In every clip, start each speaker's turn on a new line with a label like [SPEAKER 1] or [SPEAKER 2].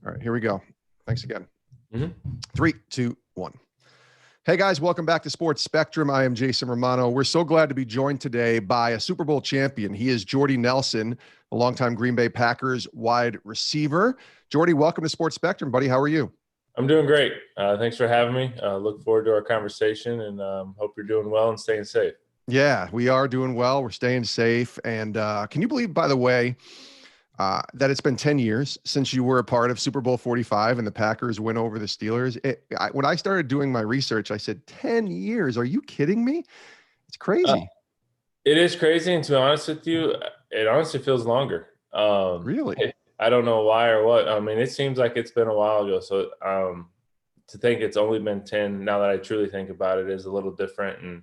[SPEAKER 1] All right, here we go. Thanks again.
[SPEAKER 2] Mm-hmm.
[SPEAKER 1] 3, 2, 1. Hey guys, welcome back to Sports Spectrum. I am Jason Romano. We're so glad to be joined today by a Super Bowl champion. He is Jordy Nelson, a longtime Green Bay Packers wide receiver. Jordy, welcome to Sports Spectrum, buddy. How are you?
[SPEAKER 2] I'm doing great. Thanks for having me. Look forward to our conversation and hope you're doing well and staying safe.
[SPEAKER 1] Yeah, we are doing well. We're staying safe. And can you believe, by the way, that it's been 10 years since you were a part of Super Bowl 45 and the Packers went over the Steelers? When I started doing my research, I said, 10 years? Are you kidding me? It's crazy.
[SPEAKER 2] It is crazy. And to be honest with you, it honestly feels longer.
[SPEAKER 1] Really?
[SPEAKER 2] I don't know why or what. I mean, it seems like it's been a while ago. So to think it's only been 10 now that I truly think about it is a little different. And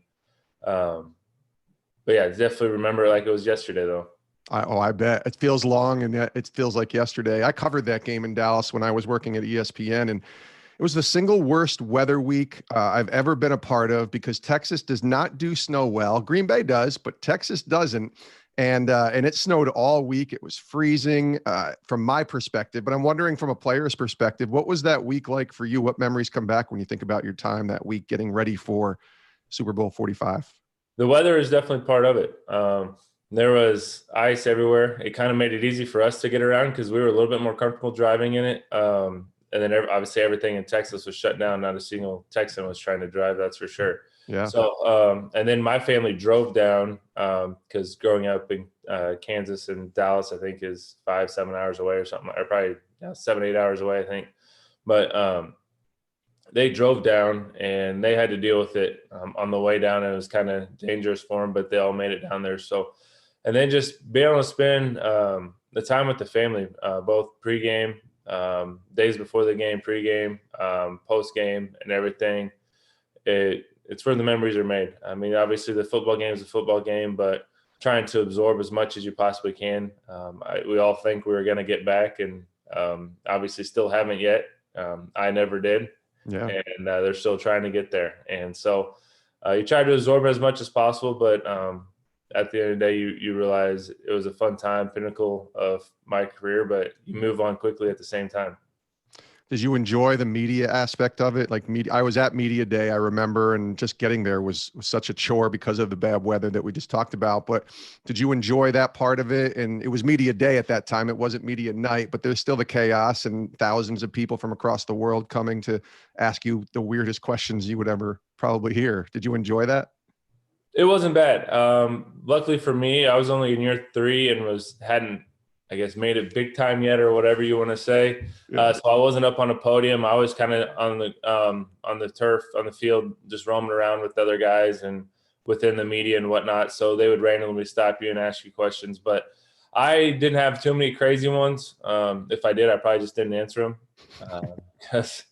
[SPEAKER 2] but yeah, definitely remember it like it was yesterday though.
[SPEAKER 1] I bet it feels long, and it feels like yesterday. I covered that game in Dallas when I was working at ESPN, and it was the single worst weather week I've ever been a part of because Texas does not do snow well. Green Bay does, but Texas doesn't. And it snowed all week. It was freezing from my perspective, but I'm wondering from a player's perspective, what was that week like for you? What memories come back when you think about your time that week getting ready for Super Bowl 45?
[SPEAKER 2] The weather is definitely part of it. There was ice everywhere. It kind of made it easy for us to get around because we were a little bit more comfortable driving in it. And then obviously everything in Texas was shut down. Not a single Texan was trying to drive, that's for sure.
[SPEAKER 1] Yeah.
[SPEAKER 2] So, and then my family drove down because growing up in Kansas and Dallas, I think is 5-7 hours away or something, or probably 7-8 hours away, I think. But they drove down and they had to deal with it on the way down. It was kind of dangerous for them, but they all made it down there. So, and then just being able to spend the time with the family, both pregame, days before the game, pregame, postgame, and everything. It's where the memories are made. I mean, obviously the football game is a football game, but trying to absorb as much as you possibly can. We all think we were going to get back, and obviously still haven't yet. I never did.
[SPEAKER 1] Yeah.
[SPEAKER 2] And they're still trying to get there. And so you try to absorb as much as possible, but at the end of the day, you realize it was a fun time, pinnacle of my career, but you move on quickly at the same time.
[SPEAKER 1] Did you enjoy the media aspect of it? Like I was at media day, I remember, and just getting there was such a chore because of the bad weather that we just talked about. But did you enjoy that part of it? And it was media day at that time. It wasn't media night, but there's still the chaos and thousands of people from across the world coming to ask you the weirdest questions you would ever probably hear. Did you enjoy that?
[SPEAKER 2] It wasn't bad. Luckily for me, I was only in year 3 and hadn't, I guess, made it big time yet, or whatever you want to say.
[SPEAKER 1] Yeah.
[SPEAKER 2] So I wasn't up on a podium. I was kind of on the turf, on the field, just roaming around with other guys and within the media and whatnot. So they would randomly stop you and ask you questions. But I didn't have too many crazy ones. If I did, I probably just didn't answer them because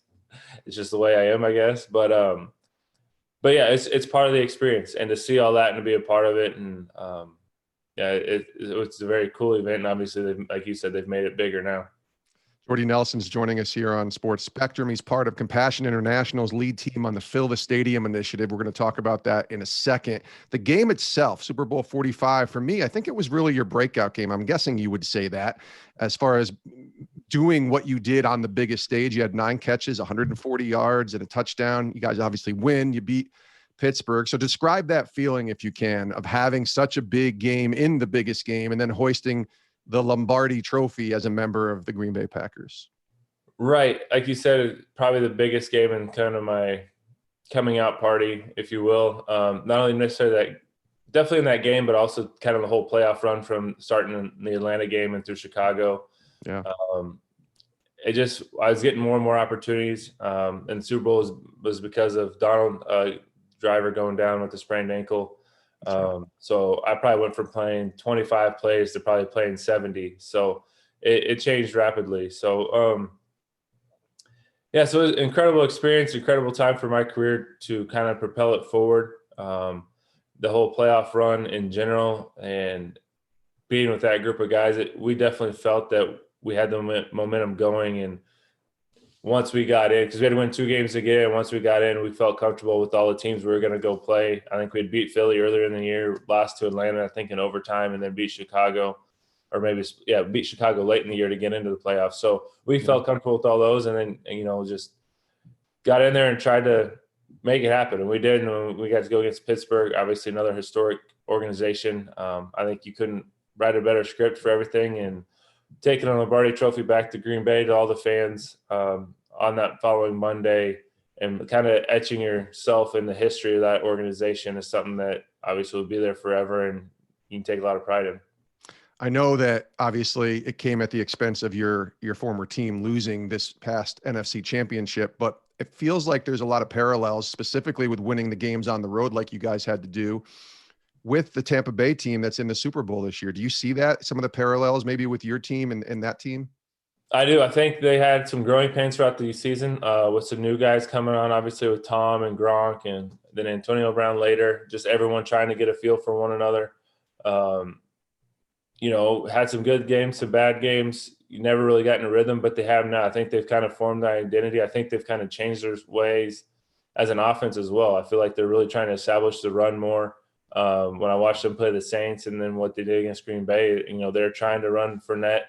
[SPEAKER 2] it's just the way I am, I guess. But yeah, it's part of the experience, and to see all that and to be a part of it, and yeah, it's a very cool event, and obviously, like you said, they've made it bigger now.
[SPEAKER 1] Jordy Nelson's joining us here on Sports Spectrum. He's part of Compassion International's lead team on the Fill the Stadium initiative. We're going to talk about that in a second. The game itself, Super Bowl 45, for me, I think it was really your breakout game. I'm guessing you would say that as far as doing what you did on the biggest stage. You had 9 catches, 140 yards, and a touchdown. You guys obviously win. You beat Pittsburgh. So describe that feeling, if you can, of having such a big game in the biggest game and then hoisting the Lombardi Trophy as a member of the Green Bay Packers.
[SPEAKER 2] Right. Like you said, probably the biggest game in kind of my coming out party, if you will. Not only necessarily that, definitely in that game, but also kind of the whole playoff run from starting in the Atlanta game and through Chicago.
[SPEAKER 1] Yeah.
[SPEAKER 2] I was getting more and more opportunities. And the Super Bowl was because of Donald Driver going down with a sprained ankle. So I probably went from playing 25 plays to probably playing 70. So it changed rapidly. So, yeah, so it was an incredible experience, incredible time for my career to kind of propel it forward. The whole playoff run in general and being with that group of guys, we definitely felt that we had the momentum going. And once we got in, because we had to win 2 games to get in, once we got in, we felt comfortable with all the teams we were going to go play. I think we had beat Philly earlier in the year, lost to Atlanta, I think, in overtime, and then beat Chicago. or maybe beat Chicago late in the year to get into the playoffs. So we felt comfortable with all those, and then just got in there and tried to make it happen, and we did. And we got to go against Pittsburgh, obviously another historic organization. I think you couldn't write a better script for everything, and taking a Lombardi Trophy back to Green Bay to all the fans on that following Monday, and kind of etching yourself in the history of that organization is something that obviously will be there forever, and you can take a lot of pride in.
[SPEAKER 1] I know that obviously it came at the expense of your former team losing this past NFC championship, but it feels like there's a lot of parallels, specifically with winning the games on the road like you guys had to do with the Tampa Bay team that's in the Super Bowl this year. Do you see that, some of the parallels maybe with your team and that team?
[SPEAKER 2] I do. I think they had some growing pains throughout the season with some new guys coming on, obviously with Tom and Gronk, and then Antonio Brown later, just everyone trying to get a feel for one another. Had some good games, some bad games. You never really got in a rhythm, but they have now. I think they've kind of formed their identity. I think they've kind of changed their ways as an offense as well. I feel like they're really trying to establish the run more. When I watched them play the Saints and then what they did against Green Bay, they're trying to run Fournette,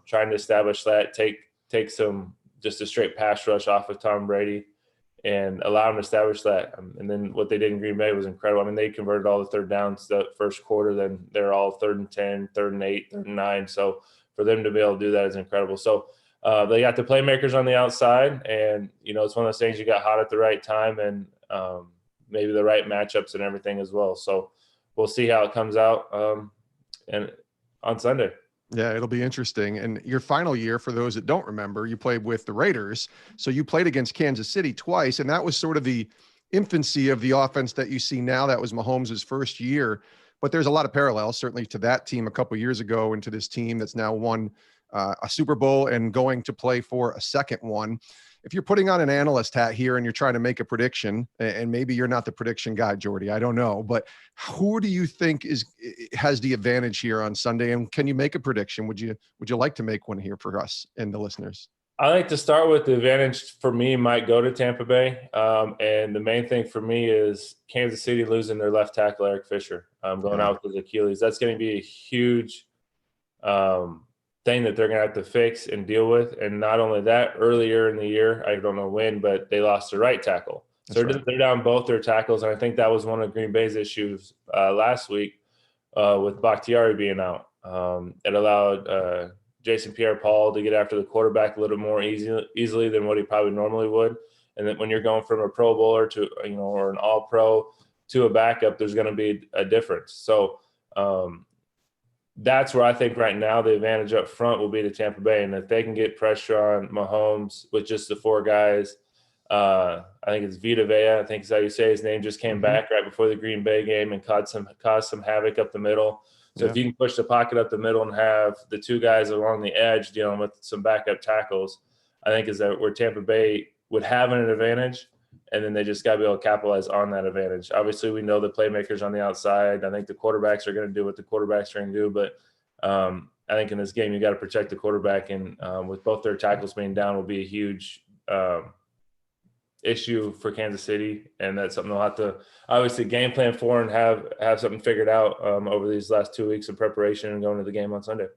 [SPEAKER 2] trying to establish that, take some just a straight pass rush off of Tom Brady and allow them to establish that. And then what they did in Green Bay was incredible. I mean, they converted all the third downs the first quarter, then they're all 3rd and 10, 3rd and 8, 3rd and 9. So for them to be able to do that is incredible. So they got the playmakers on the outside, and, it's one of those things, you got hot at the right time, and maybe the right matchups and everything as well. So we'll see how it comes out and on Sunday.
[SPEAKER 1] Yeah, it'll be interesting. And your final year, for those that don't remember, you played with the Raiders. So you played against Kansas City twice, and that was sort of the infancy of the offense that you see now. That was Mahomes' first year. But there's a lot of parallels, certainly, to that team a couple of years ago and to this team that's now won a Super Bowl and going to play for a second one. If you're putting on an analyst hat here and you're trying to make a prediction, and maybe you're not the prediction guy, Jordy, I don't know, but who do you think has the advantage here on Sunday? And can you make a prediction? Would you like to make one here for us and the listeners?
[SPEAKER 2] I like to start with the advantage for me might go to Tampa Bay. And the main thing for me is Kansas City losing their left tackle, Eric Fisher, going out with his Achilles. That's going to be a huge thing that they're going to have to fix and deal with. And not only that, earlier in the year, I don't know when, but they lost their right tackle. So they're down both their tackles. And I think that was one of Green Bay's issues last week with Bakhtiari being out. It allowed Jason Pierre-Paul to get after the quarterback a little more easily than what he probably normally would. And then when you're going from a Pro Bowler to, or an All-Pro to a backup, there's going to be a difference. So that's where I think right now the advantage up front will be to Tampa Bay. And if they can get pressure on Mahomes with just the 4 guys, I think it's Vita Vea, I think is how you say his name, just came back right before the Green Bay game and caused some havoc up the middle. So if you can push the pocket up the middle and have the 2 guys along the edge dealing with some backup tackles, I think is that where Tampa Bay would have an advantage, and then they just got to be able to capitalize on that advantage. Obviously, we know the playmakers on the outside. I think the quarterbacks are going to do what the quarterbacks are going to do, but I think in this game you got to protect the quarterback, and with both their tackles being down will be a huge issue for Kansas City, and that's something they'll have to obviously game plan for and have something figured out over these last 2 weeks of preparation and going to the game on Sunday.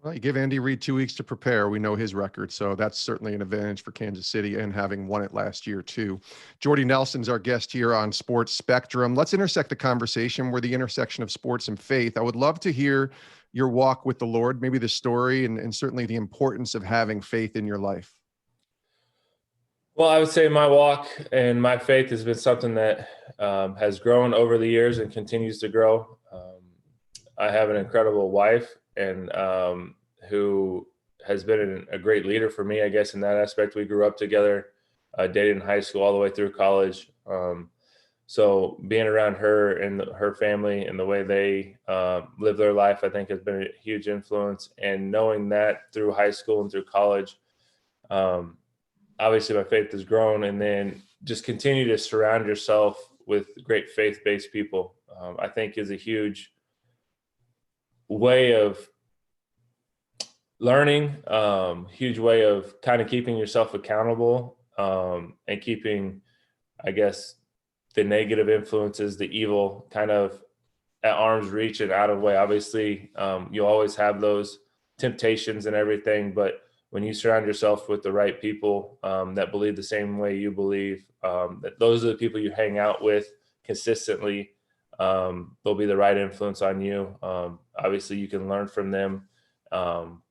[SPEAKER 1] Well, you give Andy Reid 2 weeks to prepare. We know his record, so that's certainly an advantage for Kansas City, and having won it last year too. Jordy Nelson's our guest here on Sports Spectrum. Let's intersect the conversation. We're the intersection of sports and faith. I would love to hear your walk with the Lord, maybe the story and certainly the importance of having faith in your life.
[SPEAKER 2] Well, I would say my walk and my faith has been something that has grown over the years and continues to grow. I have an incredible wife and who has been a great leader for me, I guess, in that aspect. We grew up together, dated in high school all the way through college. So being around her and her family and the way they live their life, I think has been a huge influence. And knowing that through high school and through college, obviously my faith has grown. And then just continue to surround yourself with great faith-based people, I think is a huge way of learning, huge way of kind of keeping yourself accountable, and keeping, I guess, the negative influences, the evil kind of at arm's reach and out of way. Obviously, you'll always have those temptations and everything, but when you surround yourself with the right people that believe the same way you believe, that those are the people you hang out with consistently. They'll be the right influence on you. Obviously, you can learn from them,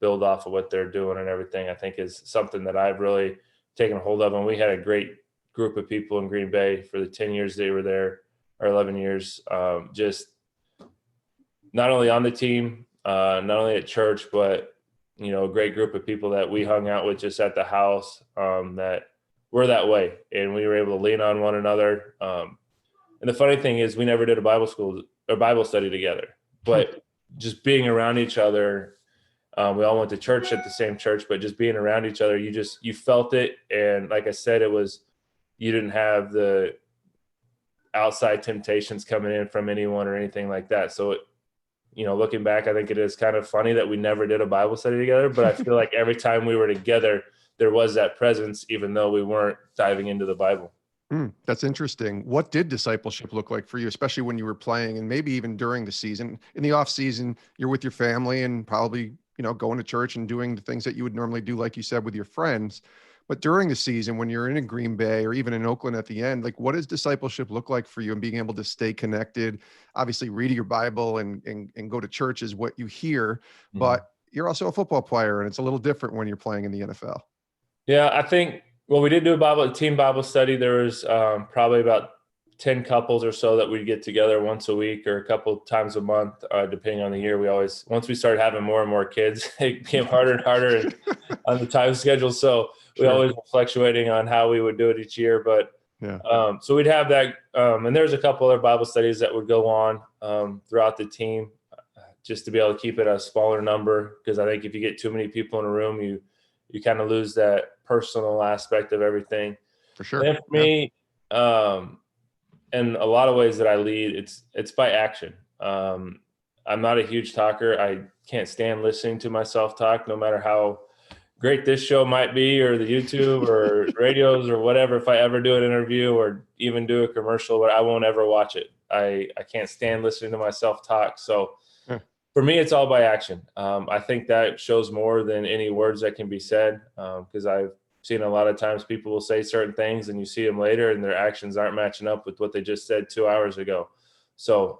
[SPEAKER 2] build off of what they're doing and everything. I think is something that I've really taken a hold of. And we had a great group of people in Green Bay for the 10 years they were there, or 11 years, just not only on the team, not only at church, but a great group of people that we hung out with just at the house, that were that way. And we were able to lean on one another. And the funny thing is we never did a Bible study together, but just being around each other, we all went to church at the same church, but just being around each other, you felt it. And like I said, you didn't have the outside temptations coming in from anyone or anything like that. So looking back, I think it is kind of funny that we never did a Bible study together, but I feel like every time we were together, there was that presence, even though we weren't diving into the Bible.
[SPEAKER 1] That's interesting. What did discipleship look like for you, especially when you were playing and maybe even during the season? In the off season, you're with your family and probably, going to church and doing the things that you would normally do, like you said, with your friends. But during the season, when you're in Green Bay or even in Oakland at the end, like what does discipleship look like for you and being able to stay connected? Obviously, reading your Bible and go to church is what you hear, but you're also a football player and it's a little different when you're playing in the NFL.
[SPEAKER 2] Yeah, I think, well, we did do a team Bible study. There was probably about 10 couples or so that we'd get together once a week or a couple times a month, depending on the year. Once we started having more and more kids, it became harder and harder on the time schedule. So we always were fluctuating on how we would do it each year. But so we'd have that. And there's a couple other Bible studies that would go on throughout the team, just to be able to keep it a smaller number. Because I think if you get too many people in a room, you kind of lose that personal aspect of everything.
[SPEAKER 1] For sure.
[SPEAKER 2] And for me, in a lot of ways that I lead, it's by action. I'm not a huge talker. I can't stand listening to myself talk, no matter how great this show might be, or the YouTube or radios or whatever. If I ever do an interview or even do a commercial, but I won't ever watch it. I can't stand listening to myself talk. So for me, it's all by action. I think that shows more than any words that can be said, because I've seen a lot of times people will say certain things and you see them later and their actions aren't matching up with what they just said 2 hours ago. So,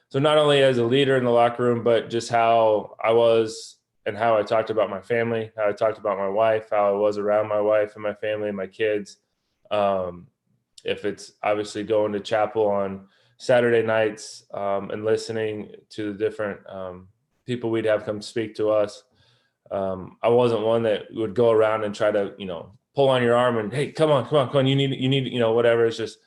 [SPEAKER 2] so not only as a leader in the locker room, but just how I was and how I talked about my family, how I talked about my wife, how I was around my wife and my family and my kids. If it's obviously going to chapel on Saturday nights and listening to the different people we'd have come speak to us. I wasn't one that would go around and try to, pull on your arm and, hey, come on. You need, whatever. It's just,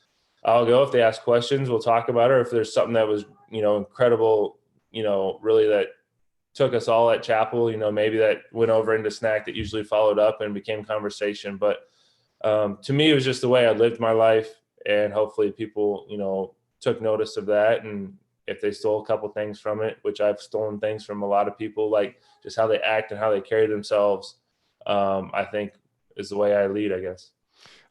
[SPEAKER 2] I'll go. If they ask questions, we'll talk about it. Or if there's something that was, incredible, really that took us all at chapel, maybe that went over into snack that usually followed up and became conversation. But to me, it was just the way I lived my life, and hopefully people, took notice of that. And if they stole a couple things from it, which I've stolen things from a lot of people, like just how they act and how they carry themselves, I think is the way I lead, I guess.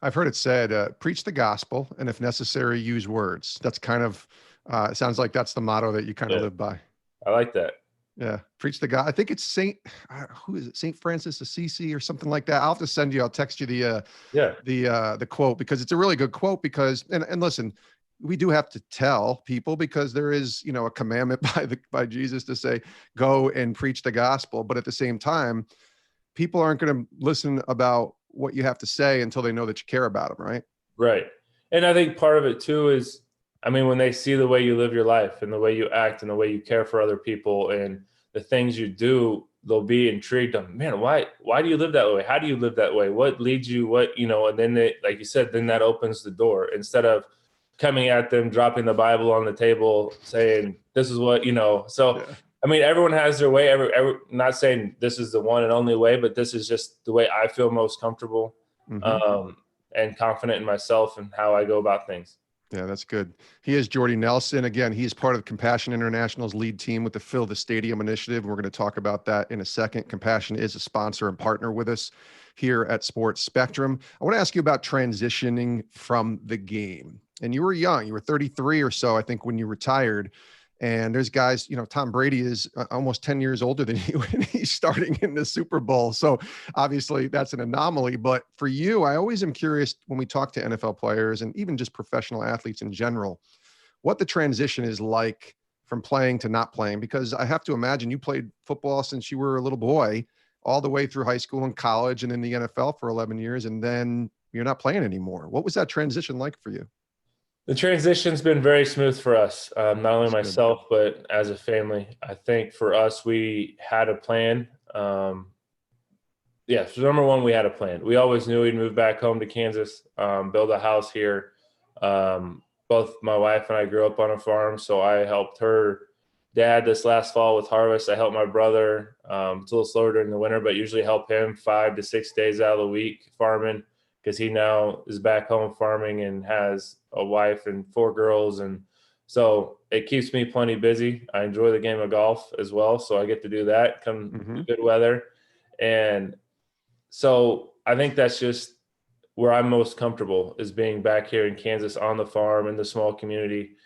[SPEAKER 1] I've heard it said, preach the gospel, and if necessary, use words. That's kind of, it sounds like that's the motto that you kind of live by.
[SPEAKER 2] I like that.
[SPEAKER 1] Yeah. Preach the God. I think it's who is it? St. Francis Assisi or something like that. I'll have to I'll text you the quote, because it's a really good quote, because, and listen, we do have to tell people, because there is, a commandment by Jesus to say, go and preach the gospel. But at the same time, people aren't going to listen about what you have to say until they know that you care about them. Right.
[SPEAKER 2] Right. And I think part of it too is, when they see the way you live your life and the way you act and the way you care for other people and the things you do, they'll be intrigued on, man, why do you live that way? How do you live that way? What leads you? And then like you said, then that opens the door, instead of coming at them, dropping the Bible on the table, saying, this is what, so, yeah. Everyone has their way, not saying this is the one and only way, but this is just the way I feel most comfortable, and confident in myself and how I go about things.
[SPEAKER 1] Yeah, that's good. He is Jordy Nelson. Again, he's part of Compassion International's lead team with the Fill the Stadium initiative. We're going to talk about that in a second. Compassion is a sponsor and partner with us here at Sports Spectrum. I want to ask you about transitioning from the game. and you were young. You were 33 or so, I think, when you retired. And there's guys, Tom Brady is almost 10 years older than you, and he's starting in the Super Bowl. So obviously that's an anomaly. But for you, I always am curious when we talk to NFL players and even just professional athletes in general, what the transition is like from playing to not playing, because I have to imagine you played football since you were a little boy all the way through high school and college and in the NFL for 11 years, and then you're not playing anymore. What was that transition like for you?
[SPEAKER 2] The transition's been very smooth for us, not only
[SPEAKER 1] That's
[SPEAKER 2] myself, but as a family. I think for us, we had a plan. So number one, we had a plan. We always knew we'd move back home to Kansas, build a house here. Both my wife and I grew up on a farm, so I helped her dad this last fall with harvest. I helped my brother. It's a little slower during the winter, but usually help him 5 to 6 days out of the week farming, because he now is back home farming and has a wife and 4 girls. And so it keeps me plenty busy. I enjoy the game of golf as well, so I get to do that come good weather. And so I think that's just where I'm most comfortable, is being back here in Kansas on the farm in the small community,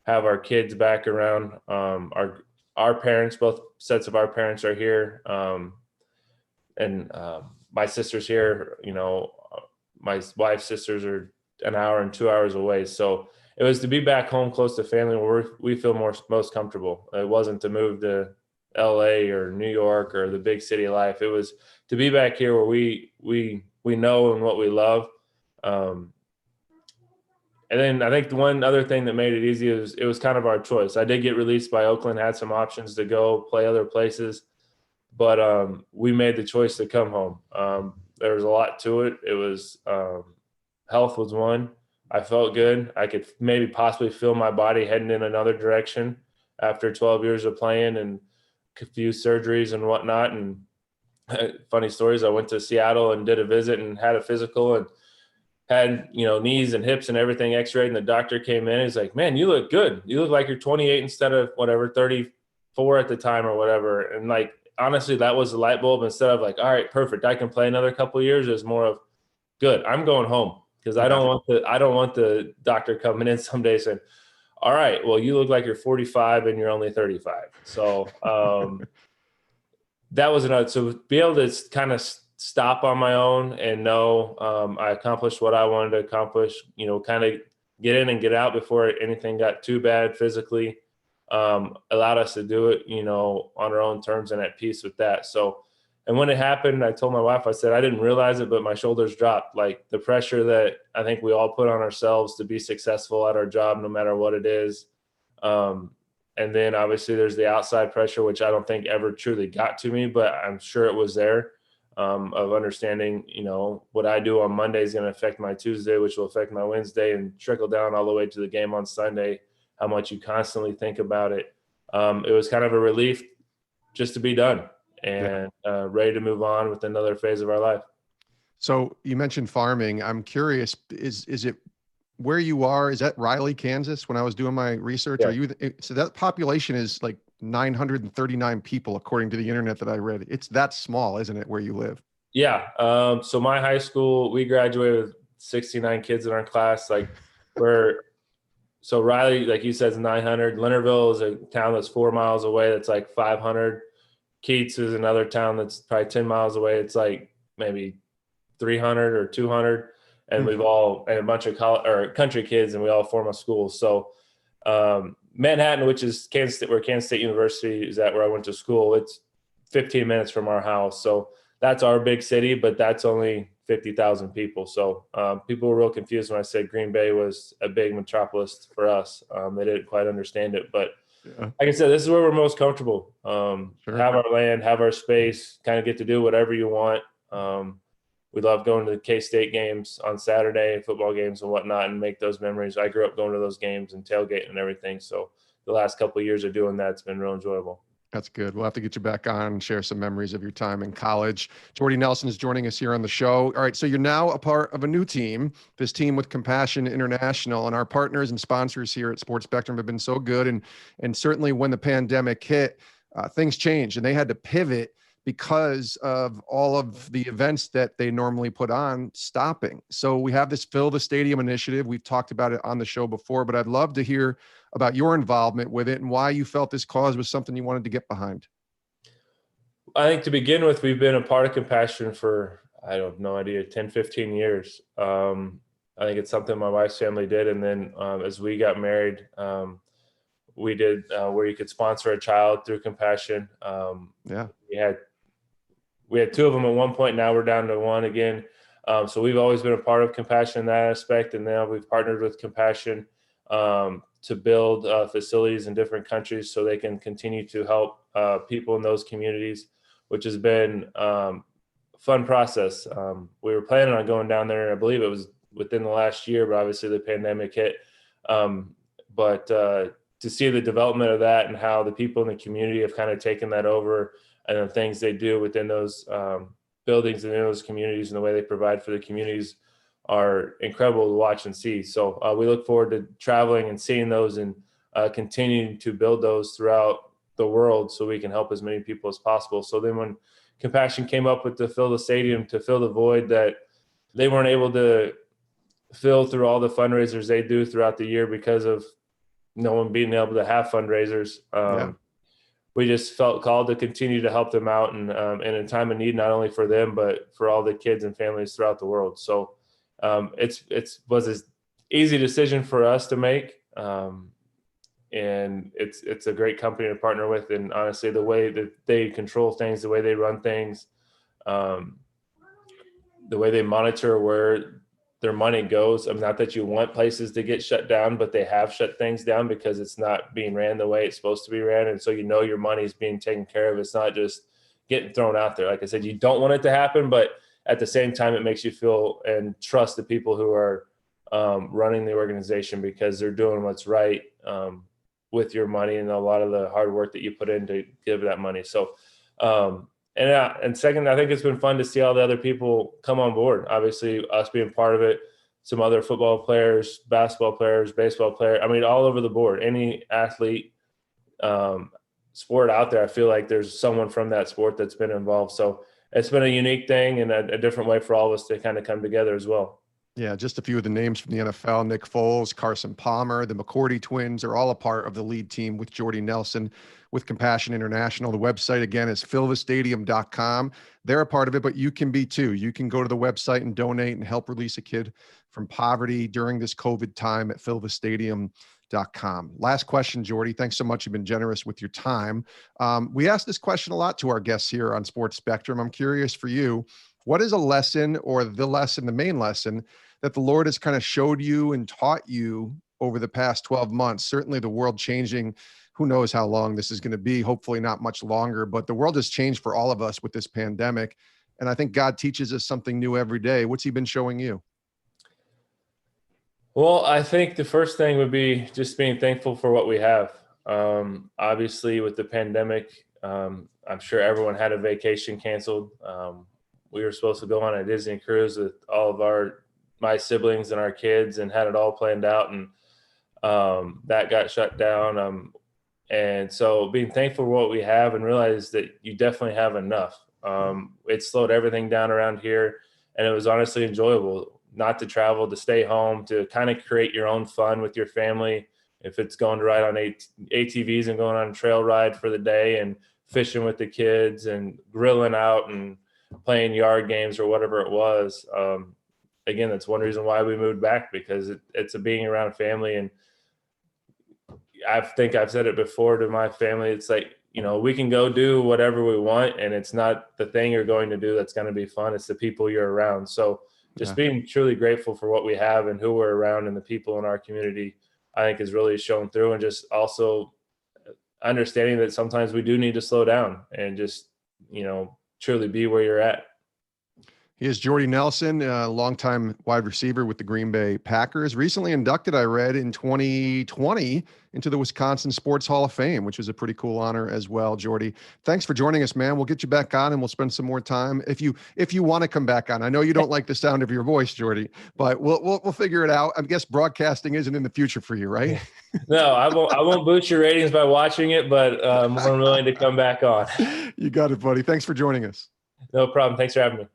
[SPEAKER 2] have our kids back around. Our parents, both sets of our parents are here. And my sister's here, my wife's sisters are an hour and 2 hours away. So it was to be back home close to family where we feel most comfortable. It wasn't to move to LA or New York or the big city life. It was to be back here where we know and what we love. And then I think the one other thing that made it easy is it was kind of our choice. I did get released by Oakland, had some options to go play other places, but we made the choice to come home. There was a lot to it. It was health was one. I felt good. I could maybe possibly feel my body heading in another direction after 12 years of playing and a few surgeries and whatnot. And funny stories, I went to Seattle and did a visit and had a physical and had, knees and hips and everything x-rayed, and the doctor came in and he's like, man, you look good. You look like you're 28 instead of whatever, 34 at the time or whatever. And like, honestly, that was the light bulb. Instead of like, all right, perfect, I can play another couple of years, is more of, good, I'm going home. Because I don't want the doctor coming in someday saying, all right, well, you look like you're 45 and you're only 35. So that was another. So be able to kind of stop on my own and know I accomplished what I wanted to accomplish, kind of get in and get out before anything got too bad physically, allowed us to do it, on our own terms and at peace with that. So, and when it happened, I told my wife, I said, I didn't realize it, but my shoulders dropped. Like the pressure that I think we all put on ourselves to be successful at our job, no matter what it is. And then obviously there's the outside pressure, which I don't think ever truly got to me, but I'm sure it was there, of understanding, what I do on Monday is going to affect my Tuesday, which will affect my Wednesday and trickle down all the way to the game on Sunday, how much you constantly think about it. It was kind of a relief just to be done and ready to move on with another phase of our life.
[SPEAKER 1] So you mentioned farming. I'm curious, is it where you are? Is that Riley, Kansas? When I was doing my research,
[SPEAKER 2] Yeah.
[SPEAKER 1] Are you, so that population is like 939 people, according to the internet that I read. It's that small, isn't it, where you live?
[SPEAKER 2] Yeah. So my high school, we graduated with 69 kids in our class. Like so Riley, like you said, is 900. Leonardville is a town that's 4 miles away. That's like 500. Keats is another town that's probably 10 miles away. It's like maybe 300 or 200. And we've all, and a bunch of country kids, and we all form a school. So Manhattan, which is Kansas State, where Kansas State University is at, where I went to school, it's 15 minutes from our house. So that's our big city, but that's only 50,000 people. So people were real confused when I said Green Bay was a big metropolis for us. They didn't quite understand it, but like I said, this is where we're most comfortable. Have our land, have our space, kind of get to do whatever you want. We love going to the K-State games on Saturday, football games and whatnot, and make those memories. I grew up going to those games and tailgating and everything. So the last couple of years of doing that, it's been real enjoyable.
[SPEAKER 1] That's good. We'll have to get you back on and share some memories of your time in college. Jordy Nelson is joining us here on the show. All right, so you're now a part of a new team, this team with Compassion International, and our partners and sponsors here at Sports Spectrum have been so good. And certainly when the pandemic hit, things changed and they had to pivot because of all of the events that they normally put on stopping. So we have this Fill the Stadium initiative. We've talked about it on the show before, but I'd love to hear about your involvement with it and why you felt this cause was something you wanted to get behind.
[SPEAKER 2] I think to begin with, we've been a part of Compassion for, I have no idea, 10, 15 years. I think it's something my wife's family did. And then as we got married, we did where you could sponsor a child through Compassion.
[SPEAKER 1] Yeah.
[SPEAKER 2] We had two of them at one point. Now we're down to one again. So we've always been a part of Compassion in that aspect. And now we've partnered with Compassion to build facilities in different countries so they can continue to help people in those communities, which has been a fun process. We were planning on going down there, and I believe it was within the last year, but obviously the pandemic hit. But to see the development of that and how the people in the community have kind of taken that over, and the things they do within those buildings and in those communities and the way they provide for the communities are incredible to watch and see. So we look forward to traveling and seeing those and continuing to build those throughout the world so we can help as many people as possible. So then when Compassion came up with the Fill the Stadium to fill the void that they weren't able to fill through all the fundraisers they do throughout the year because of no one being able to have fundraisers. We just felt called to continue to help them out and in a time of need, not only for them, but for all the kids and families throughout the world. So it was an easy decision for us to make. And it's a great company to partner with. And honestly, the way that they control things, the way they run things, the way they monitor where their money goes. I mean, not that you want places to get shut down, but they have shut things down because it's not being ran the way it's supposed to be ran. And so your money is being taken care of. It's not just getting thrown out there. Like I said, you don't want it to happen, but at the same time, it makes you feel and trust the people who are running the organization because they're doing what's right with your money and a lot of the hard work that you put in to give that money. So, and second, I think it's been fun to see all the other people come on board. Obviously, us being part of it, some other football players, basketball players, baseball players. I mean, all over the board. Any athlete, sport out there, I feel like there's someone from that sport that's been involved. So it's been a unique thing and a different way for all of us to kind of come together as well.
[SPEAKER 1] Yeah, just a few of the names from the NFL: Nick Foles, Carson Palmer, the McCourty twins are all a part of the lead team with Jordy Nelson with Compassion International. The website, again, is fillthestadium.com. They're a part of it, but you can be too. You can go to the website and donate and help release a kid from poverty during this COVID time at fillthestadium.com. Last question, Jordy. Thanks so much. You've been generous with your time. We ask this question a lot to our guests here on Sports Spectrum. I'm curious for you, what is a lesson or the main lesson that the Lord has kind of showed you and taught you over the past 12 months? Certainly the world changing, who knows how long this is going to be, hopefully not much longer, but the world has changed for all of us with this pandemic. And I think God teaches us something new every day. What's he been showing you?
[SPEAKER 2] Well, I think the first thing would be just being thankful for what we have. Obviously with the pandemic, I'm sure everyone had a vacation canceled. We were supposed to go on a Disney cruise with all of my siblings and our kids and had it all planned out. And that got shut down. And so being thankful for what we have and realize that you definitely have enough. It slowed everything down around here. And it was honestly enjoyable not to travel, to stay home, to kind of create your own fun with your family. If it's going to ride on ATVs and going on a trail ride for the day and fishing with the kids and grilling out and playing yard games or whatever it was. Again, that's one reason why we moved back, because it's a being around family. And I think I've said it before to my family. It's like, we can go do whatever we want, and it's not the thing you're going to do that's going to be fun. It's the people you're around. So just being truly grateful for what we have and who we're around and the people in our community, I think is really shown through. And just also understanding that sometimes we do need to slow down and just, truly be where you're at.
[SPEAKER 1] He is Jordy Nelson, a longtime wide receiver with the Green Bay Packers. Recently inducted, I read, in 2020 into the Wisconsin Sports Hall of Fame, which is a pretty cool honor as well. Jordy, thanks for joining us, man. We'll get you back on and we'll spend some more time if you want to come back on. I know you don't like the sound of your voice, Jordy, but we'll figure it out. I guess broadcasting isn't in the future for you, right?
[SPEAKER 2] No, I won't boost your ratings by watching it, but I'm willing to come back on.
[SPEAKER 1] You got it, buddy. Thanks for joining us.
[SPEAKER 2] No problem. Thanks for having me.